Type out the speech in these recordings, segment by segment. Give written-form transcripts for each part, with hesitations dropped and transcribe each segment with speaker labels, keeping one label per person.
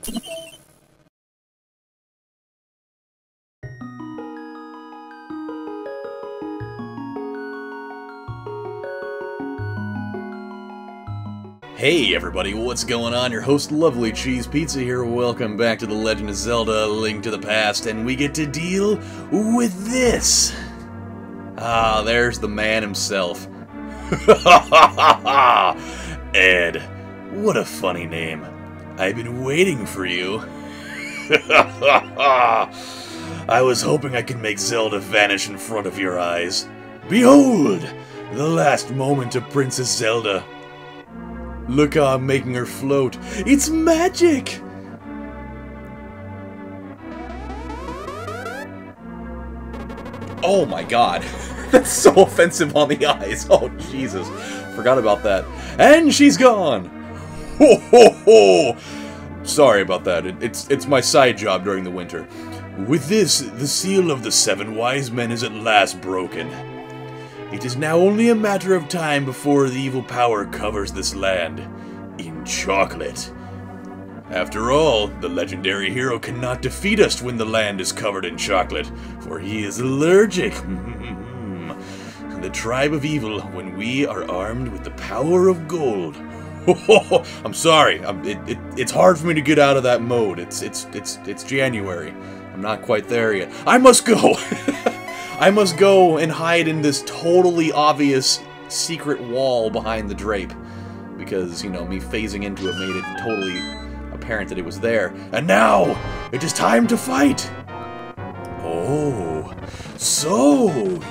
Speaker 1: Hey everybody, what's going on? Your host LovelyCheesePizza here. Welcome back to The Legend of Zelda: Link to the Past, and we get to deal with this. Ah, there's the man himself. Ed, what a funny name. I've been waiting for you. I was hoping I could make Zelda vanish in front of your eyes. Behold, the last moment of Princess Zelda. Look how I'm making her float. It's magic! Oh my god. That's so offensive on the eyes. Oh, Jesus. Forgot about that. And she's gone! Ho ho ho! Sorry about that. It's my side job during the winter. With this, the seal of the 7 wise men is at last broken. It is now only a matter of time before the evil power covers this land in chocolate. After all, the legendary hero cannot defeat us when the land is covered in chocolate, for he is allergic. The tribe of evil, when we are armed with the power of gold. I'm sorry. It's hard for me to get out of that mode. It's January. I'm not quite there yet. I must go. I must go and hide in this totally obvious secret wall behind the drape. Because, you know, me phasing into it made it totally apparent that it was there. And now, it is time to fight! Oh, so,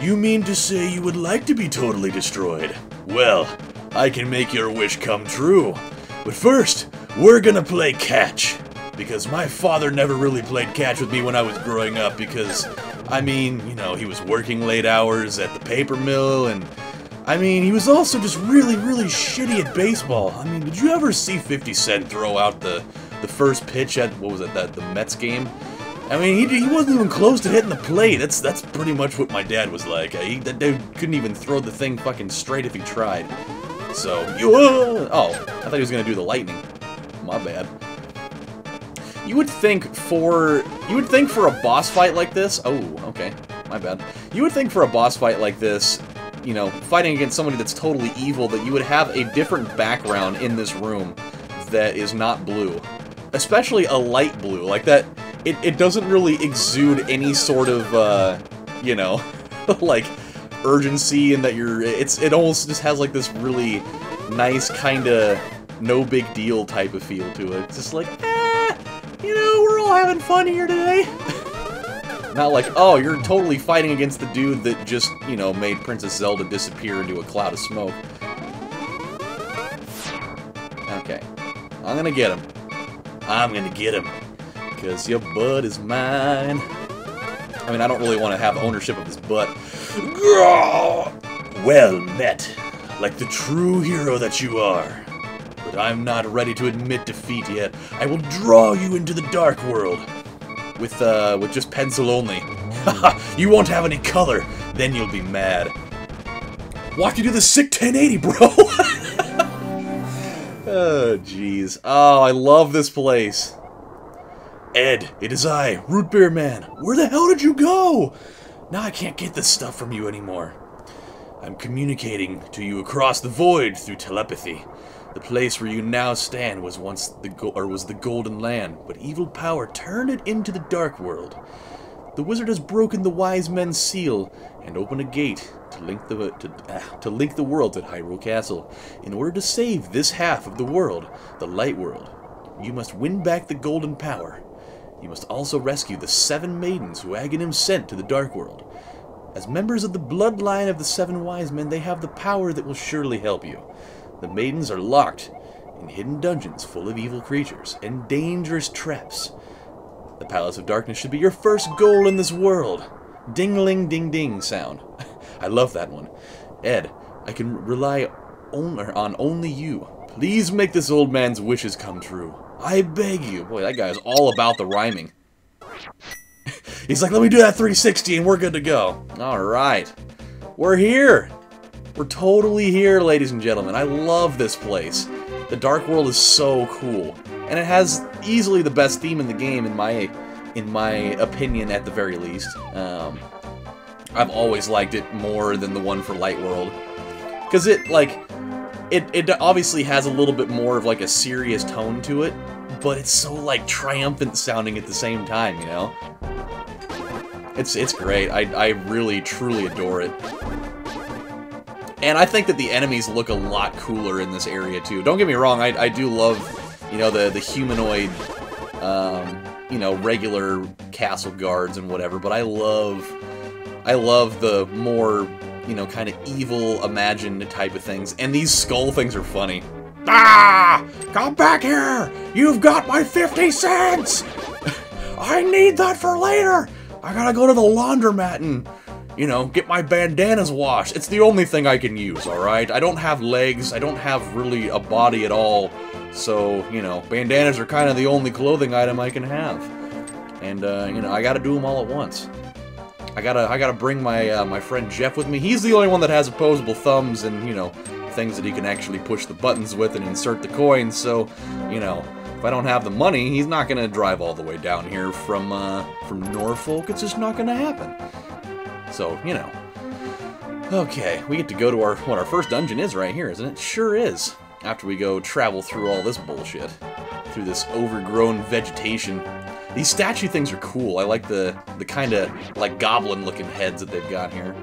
Speaker 1: you mean to say you would like to be totally destroyed? Well, I can make your wish come true. But first, we're gonna play catch. Because my father never really played catch with me when I was growing up because, I mean, you know, he was working late hours at the paper mill, and, I mean, he was also just really, really shitty at baseball. I mean, did you ever see 50 Cent throw out the first pitch at, what was it, the Mets game? I mean, he wasn't even close to hitting the plate. That's pretty much what my dad was like. That dude couldn't even throw the thing fucking straight if he tried. So, oh, I thought he was gonna do the lightning. My bad. You would think for a boss fight like this, oh, okay, my bad. You would think for a boss fight like this, you know, fighting against somebody that's totally evil, that you would have a different background in this room that is not blue. Especially a light blue, like that, it doesn't really exude any sort of, you know, like, urgency, and that it almost just has like this really nice kinda no big deal type of feel to it. It's just like, you know, we're all having fun here today. Not like, oh, you're totally fighting against the dude that just, you know, made Princess Zelda disappear into a cloud of smoke. Okay. I'm gonna get him. I'm gonna get him. Because your butt is mine. I mean, I don't really want to have ownership of his butt. Well met. Like the true hero that you are. But I'm not ready to admit defeat yet. I will draw you into the dark world. With just pencil only. You won't have any color. Then you'll be mad. Watch you do the sick 1080, bro! Oh, jeez. Oh, I love this place. Ed, it is I, Root Beer Man. Where the hell did you go? Now I can't get this stuff from you anymore. I'm communicating to you across the void through telepathy. The place where you now stand was once the Golden Land, but evil power turned it into the Dark World. The wizard has broken the wise men's seal and opened a gate to link the worlds at Hyrule Castle. In order to save this half of the world, the Light World, you must win back the golden power. You must also rescue the 7 maidens who Agahnim sent to the Dark World. As members of the bloodline of the 7 wise men, they have the power that will surely help you. The maidens are locked in hidden dungeons full of evil creatures and dangerous traps. The Palace of Darkness should be your first goal in this world. Ding-a-ling-ding-ding sound. I love that one. Ed, I can rely on only you. Please make this old man's wishes come true. I beg you. Boy, that guy is all about the rhyming. He's like, let me do that 360 and we're good to go. Alright. We're here. We're totally here, ladies and gentlemen. I love this place. The Dark World is so cool, and it has easily the best theme in the game, in my opinion, at the very least. I've always liked it more than the one for Light World, because it obviously has a little bit more of like a serious tone to it, but it's so like triumphant sounding at the same time, you know? It's great. I really, truly adore it. And I think that the enemies look a lot cooler in this area, too. Don't get me wrong, I do love, you know, the humanoid, you know, regular castle guards and whatever, but I love the more, you know, kind of evil, imagined type of things. And these skull things are funny. Ah! Come back here! You've got my 50 cents! I need that for later! I gotta go to the laundromat and, you know, get my bandanas washed. It's the only thing I can use, alright? I don't have legs, I don't have really a body at all, so, you know, bandanas are kind of the only clothing item I can have. And, you know, I gotta do them all at once. I gotta bring my friend Jeff with me. He's the only one that has opposable thumbs and, you know, things that he can actually push the buttons with and insert the coins, so, you know, if I don't have the money, he's not gonna drive all the way down here from Norfolk. It's just not gonna happen. So, you know. Okay, we get to go to what our first dungeon is right here, isn't it? Sure is. After we go travel through all this bullshit. Through this overgrown vegetation. These statue things are cool. I like the kind of, like, goblin-looking heads that they've got here.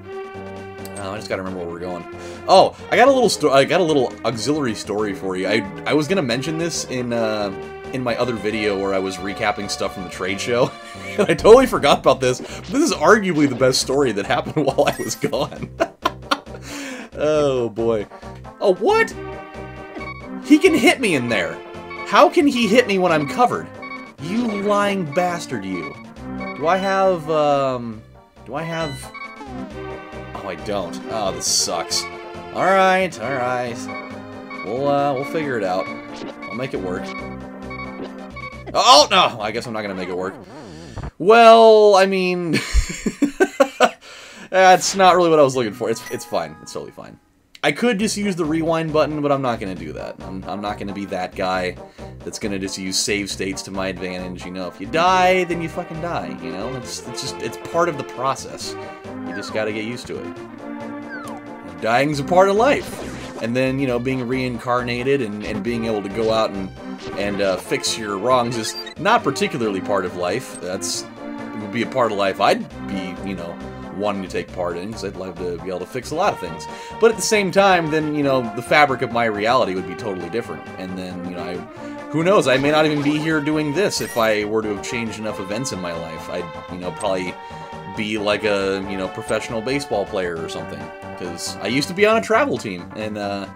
Speaker 1: I just gotta remember where we're going. Oh, I got a little auxiliary story for you. I was gonna mention this in my other video where I was recapping stuff from the trade show, and I totally forgot about this. But this is arguably the best story that happened while I was gone. Oh boy. Oh, what? He can hit me in there. How can he hit me when I'm covered? You lying bastard, you. Do I have? Oh, I don't. Oh, this sucks. Alright. We'll figure it out. I'll make it work. Oh, no! I guess I'm not gonna make it work. Well, I mean... That's not really what I was looking for. It's fine. It's totally fine. I could just use the rewind button, but I'm not gonna do that. I'm not gonna be that guy that's gonna just use save states to my advantage. You know, if you die, then you fucking die, you know? It's part of the process. You just gotta get used to it. Dying's a part of life. And then, you know, being reincarnated and being able to go out and fix your wrongs is not particularly part of life. It would be a part of life I'd be, you know, wanting to take part in, because I'd love to be able to fix a lot of things. But at the same time, then, you know, the fabric of my reality would be totally different. And then, you know, who knows, I may not even be here doing this if I were to have changed enough events in my life. I'd, you know, probably be like a, you know, professional baseball player or something. Because I used to be on a travel team, and I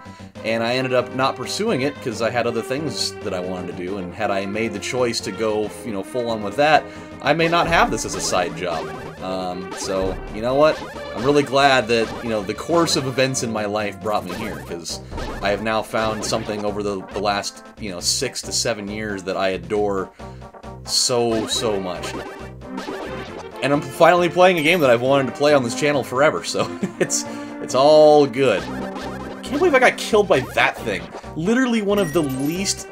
Speaker 1: ended up not pursuing it because I had other things that I wanted to do, and had I made the choice to go, you know, full on with that, I may not have this as a side job. So, you know what? I'm really glad that, you know, the course of events in my life brought me here, because I have now found something over the last, you know, 6 to 7 years that I adore so much. And I'm finally playing a game that I've wanted to play on this channel forever, so it's all good. I can't believe I got killed by that thing. Literally one of the least,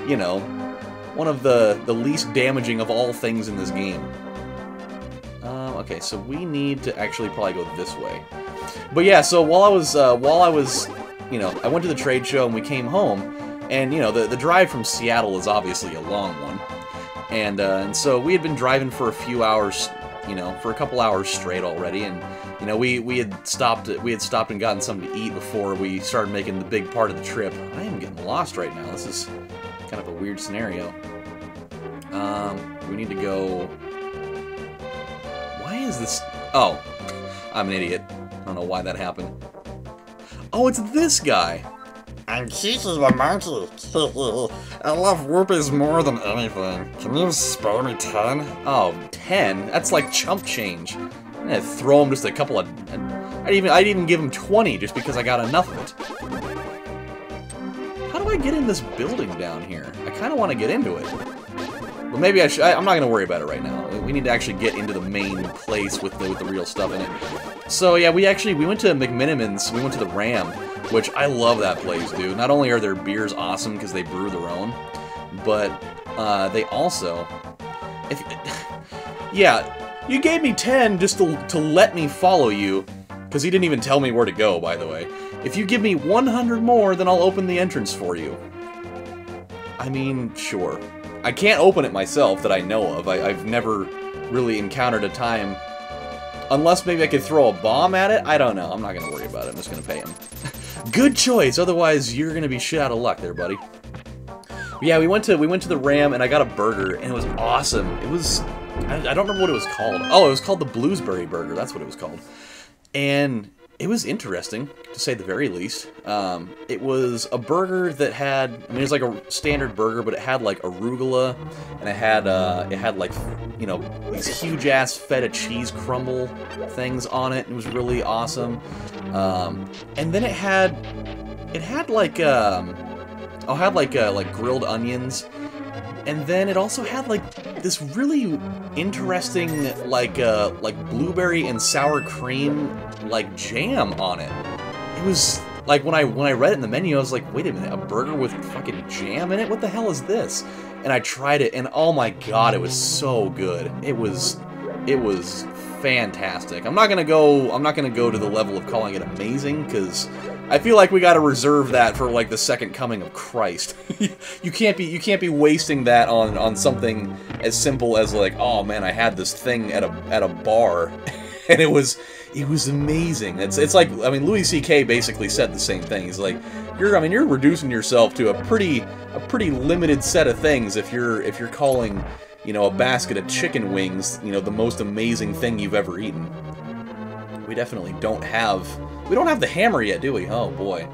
Speaker 1: you know, one of the least damaging of all things in this game. Okay, so we need to actually probably go this way. But yeah, so while I was, you know, I went to the trade show and we came home, and, you know, the drive from Seattle is obviously a long one. And so we had been driving for a few hours, you know, for a couple hours straight already, and, you know, we had stopped and gotten something to eat before we started making the big part of the trip. I am getting lost right now. This is kind of a weird scenario. We need to go... Why is this... Oh, I'm an idiot. I don't know why that happened. Oh, it's this guy.
Speaker 2: I'm Cheeky the monkey. I love whoopies more than anything. Can you spare me 10?
Speaker 1: Oh, 10? That's like chump change. I'm gonna throw him just a couple of... I'd even give him 20 just because I got enough of it. How do I get in this building down here? I kind of want to get into it. But maybe I should... I'm not gonna worry about it right now. We need to actually get into the main place with the real stuff in it. So yeah, we went to McMiniman's. We went to the Ram. which I love that place, dude. Not only are their beers awesome because they brew their own, but they also, yeah, you gave me 10 just to let me follow you, because he didn't even tell me where to go, by the way. If you give me 100 more, then I'll open the entrance for you. I mean, sure. I can't open it myself that I know of. I've never really encountered a time, unless maybe I could throw a bomb at it. I don't know. I'm not going to worry about it. I'm just going to pay him. Good choice. Otherwise, you're going to be shit out of luck there, buddy. But yeah, we went to the Ram, and I got a burger, and it was awesome. It was... I don't remember what it was called. Oh, it was called the Bluesberry Burger. That's what it was called. And it was interesting, to say the very least. It was a burger that had... I mean, it was like a standard burger, but it had, like, arugula, and it had like, you know, these huge-ass feta cheese crumble things on it. It was really awesome. And then it had like grilled onions, and then it also had like this really interesting like blueberry and sour cream like jam on it. It was like when I read it in the menu, I was like, wait a minute, a burger with fucking jam in it? What the hell is this? And I tried it, and oh my god, it was so good. It was fantastic. I'm not gonna go to the level of calling it amazing, because I feel like we gotta reserve that for like the second coming of Christ. you can't be wasting that on something as simple as like, oh man, I had this thing at a bar, and it was amazing. It's like, I mean, Louis C.K. basically said the same thing. He's like, you're reducing yourself to a pretty limited set of things if you're calling, you know, a basket of chicken wings, you know, the most amazing thing you've ever eaten. We definitely don't have the hammer yet, do we? Oh boy.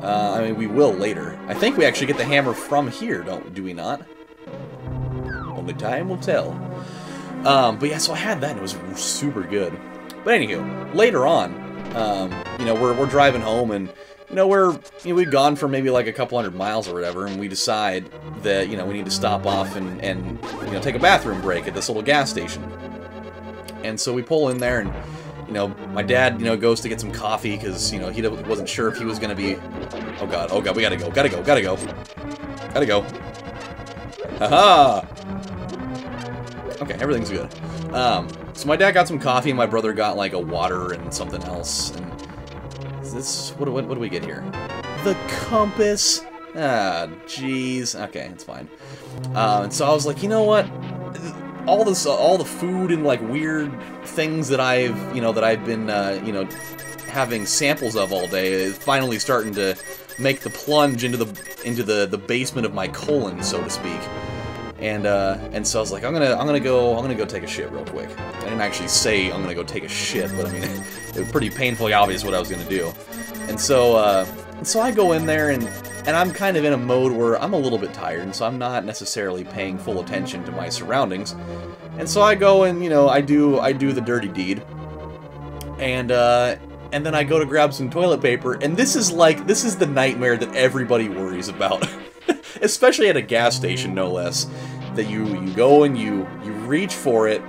Speaker 1: I mean, we will later. I think we actually get the hammer from here, do we not? Only time will tell. But yeah, so I had that, and it was super good. But anywho, later on, you know, we're driving home, and you know, we've gone for maybe like a couple 100 miles or whatever, and we decide that, you know, we need to stop off and you know, take a bathroom break at this little gas station. And so we pull in there, and you know, my dad, you know, goes to get some coffee because, you know, he wasn't sure if he was gonna be. Oh god, we gotta go. Haha. Okay, everything's good. So my dad got some coffee, and my brother got like a water and something else. And this, what do we get here? The compass. Ah, jeez. Okay, it's fine. And so I was like, you know what? All the food and like weird things that I've been, you know, having samples of all day is finally starting to make the plunge into the basement of my colon, so to speak. And so I was like, I'm gonna go take a shit real quick. I didn't actually say I'm gonna go take a shit, but I mean, it was pretty painfully obvious what I was gonna do. And so I go in there, and I'm kind of in a mode where I'm a little bit tired, and so I'm not necessarily paying full attention to my surroundings. And so I go and, you know, I do the dirty deed. And then I go to grab some toilet paper, and this is the nightmare that everybody worries about. Especially at a gas station, no less. That you go and you reach for it,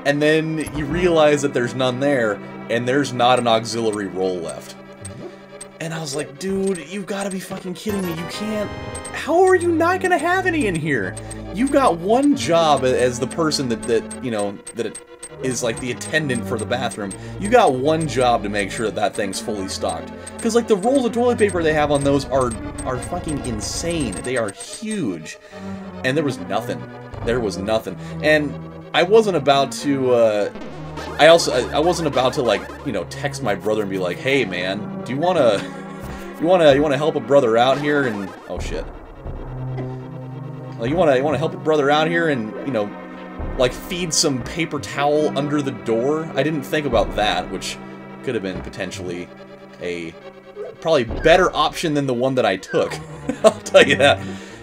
Speaker 1: and then you realize that there's none there, and there's not an auxiliary roll left. And I was like, dude, you've got to be fucking kidding me. You can't... How are you not going to have any in here? You've got one job as the person that you know, that is like the attendant for the bathroom. You got one job to make sure that thing's fully stocked. Because like the rolls of toilet paper they have on those are fucking insane. They are huge. And there was nothing. There was nothing. And I wasn't about to, I wasn't about to, like, you know, text my brother and be like, hey man, do you wanna help a brother out here? And oh shit. Like, you wanna help a brother out here and, you know, like feed some paper towel under the door? I didn't think about that, which could have been potentially a probably better option than the one that I took. I'll tell you that.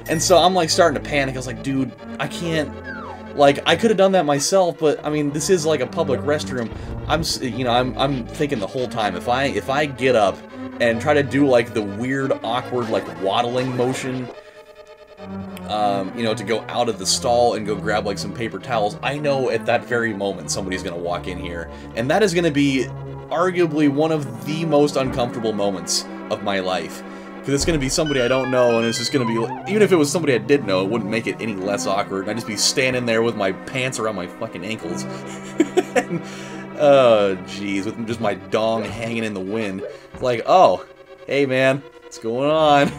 Speaker 1: And so I'm like starting to panic. I was like, dude, I can't. Like, I could have done that myself, but I mean, this is like a public restroom. I'm thinking the whole time, if I get up and try to do like the weird, awkward, like waddling motion, you know, to go out of the stall and go grab like some paper towels, I know at that very moment somebody's gonna walk in here, and that is gonna be arguably one of the most uncomfortable moments of my life. Because it's going to be somebody I don't know, and it's just going to be... Even if it was somebody I did know, it wouldn't make it any less awkward. I'd just be standing there with my pants around my fucking ankles. And, oh, jeez, with just my dong hanging in the wind. It's like, oh, hey, man, what's going on?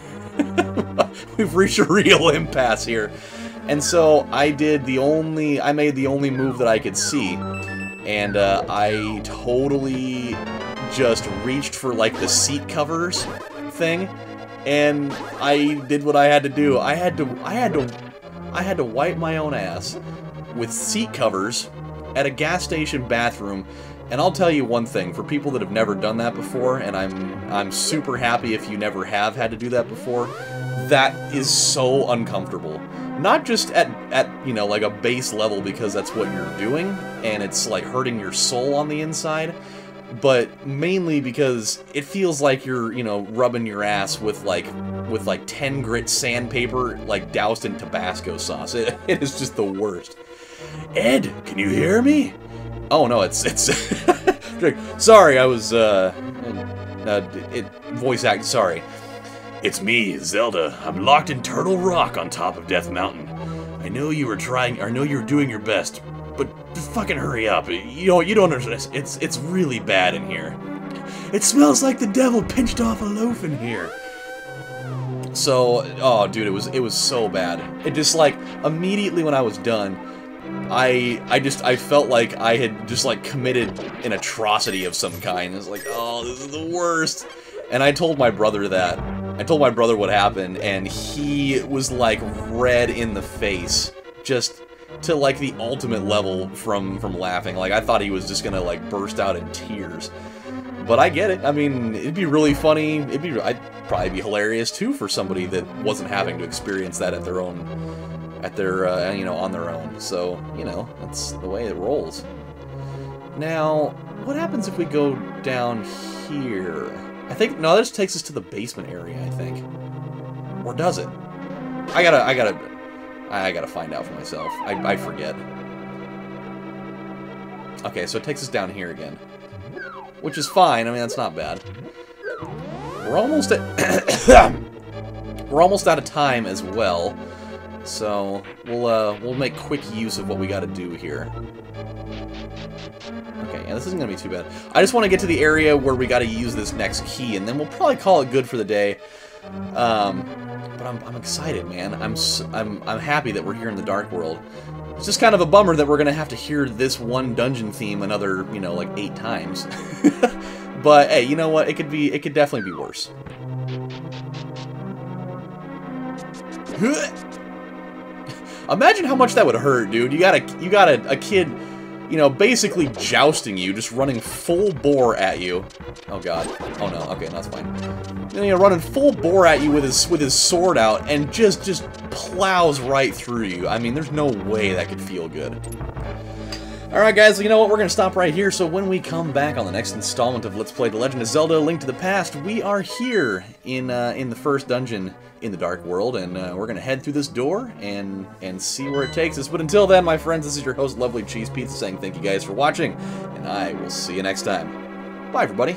Speaker 1: We've reached a real impasse here. And so I made the only move that I could see. And I totally just reached for, like, the seat covers thing. And I did what I had to do. I had to wipe my own ass with seat covers at a gas station bathroom. And I'll tell you one thing, for people that have never done that before, and I'm super happy if you never have had to do that before, that is so uncomfortable. Not just at you know, like a base level because that's what you're doing, and it's like hurting your soul on the inside, but mainly because it feels like you're, you know, rubbing your ass with like 10 grit sandpaper, like doused in Tabasco sauce. It is just the worst. Ed, can you hear me? Oh no, it's sorry, I was voice act. Sorry, it's me, Zelda. I'm locked in Turtle Rock on top of Death Mountain. I know you were trying. I know you were doing your best. But fucking hurry up. You know, you don't understand. It's really bad in here. It smells like the devil pinched off a loaf in here. So, oh dude, it was so bad. It just, like, immediately when I was done, I felt like I had just, like, committed an atrocity of some kind. It was like, oh, this is the worst. And I told my brother that. I told my brother what happened, and he was, like, red in the face. Just to, like, the ultimate level from laughing. Like, I thought he was just gonna, like, burst out in tears. But I get it. I mean, it'd be really funny. I'd probably be hilarious, too, for somebody that wasn't having to experience that at their own, you know, on their own. So, you know, that's the way it rolls. Now, what happens if we go down here? I think, no, this takes us to the basement area, I think. Or does it? I gotta find out for myself. I forget. Okay, so it takes us down here again. Which is fine, I mean, that's not bad. We're almost at... we're almost out of time as well. So, we'll make quick use of what we gotta do here. Okay, yeah, this isn't gonna be too bad. I just want to get to the area where we gotta use this next key, and then we'll probably call it good for the day. But I'm excited, man. I'm happy that we're here in the Dark World. It's just kind of a bummer that we're gonna have to hear this one dungeon theme another, you know, like 8 times. But hey, you know what? It could definitely be worse. Imagine how much that would hurt, dude. You got a kid, you know, basically jousting you, just running full bore at you. Oh god. Oh no. Okay, that's fine. You know, running full bore at you with his sword out, and just plows right through you. I mean, there's no way that could feel good. Alright guys, you know what, we're going to stop right here, so when we come back on the next installment of Let's Play The Legend of Zelda: A Link to the Past, we are here in the first dungeon in the Dark World, and we're going to head through this door and see where it takes us. But until then, my friends, this is your host, LovelyCheesePizza, saying thank you guys for watching, and I will see you next time. Bye, everybody.